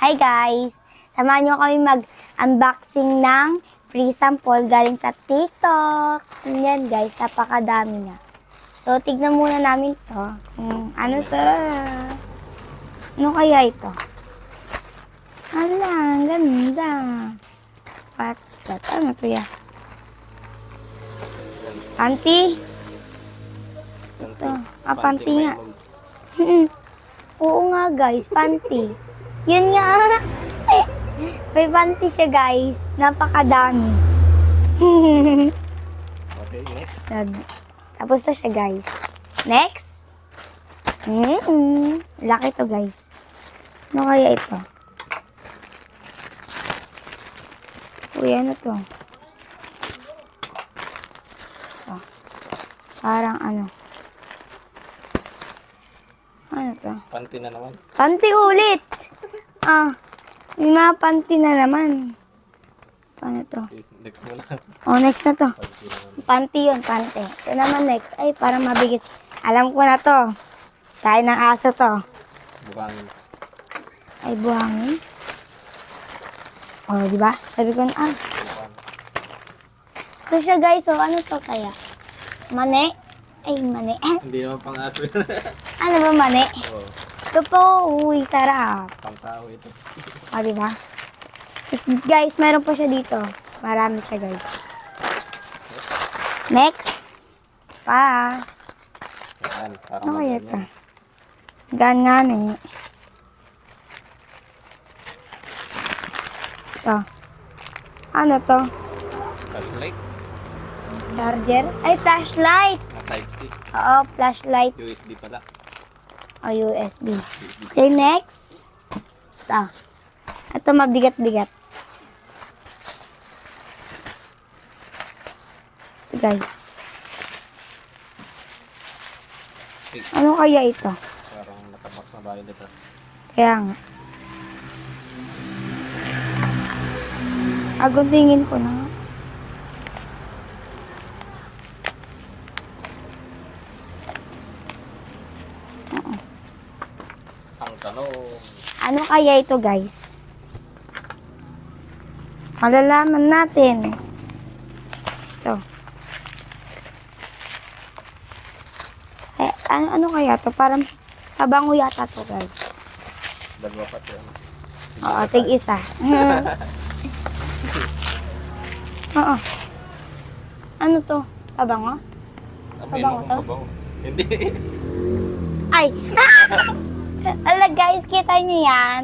Hi guys! Samahan nyo kami mag-unboxing ng free sample galing sa TikTok. Yan guys, napakadami na. So, tignan muna namin to. Ano to? Ano kaya ito? Ala, ang ganda. What's that? Ano to ya? Panty? Ito. Panty nga. Oo nga guys, panty. Yun nga. May panty siya guys. Napakadami. Okay, next. Tapos na siya guys. Next. Laki to guys. Ano kaya ito? Uy, ano to? Ito. Parang ano. Ano to? Panty na naman. Panty ulit! May mga panty na naman. Paano to? Okay, next muna. Next na to. Panty na naman. Panty yun, panty. Ito naman next. Ay, parang mabigit. Alam ko na to. Kain ng aso to. Buhangin. Ay, buhangin. Di ba? Sabi ko na, Buhangin. Ito siya guys, ano to kaya? Mani? Ay, mani. Hindi naman pang aso. Ano ba mani? Oo, Ito po, uy, sarap. pang tao ito. Di ba? Tapos, guys, meron pa siya dito. Marami siya, guys. Next. Pa. Yan, parang Ano kaya ito? maganyan. Ganyan eh. Ito. Ano to? Flashlight. Charger? Ay, flashlight! Na Type-C. Oo, flashlight. USB pala. O, USB. Okay, next. Ito. Ito, mabigat-bigat. Ito, guys. Ano kaya ito? Parang nakabox na bahay dito. Kaya nga. Tingin ko na nga. Ang tanong. Ano kaya ito, guys? Malalaman natin. Ito. Ano kaya to? Parang pabango yata to, guys. Dalawa pa ito. Oo, tig-isa. Oo. Ano to? Pabango? Amoy Pabango mo to? kung pabango. Hindi. Ay! Ala, guys, kita nyo yan?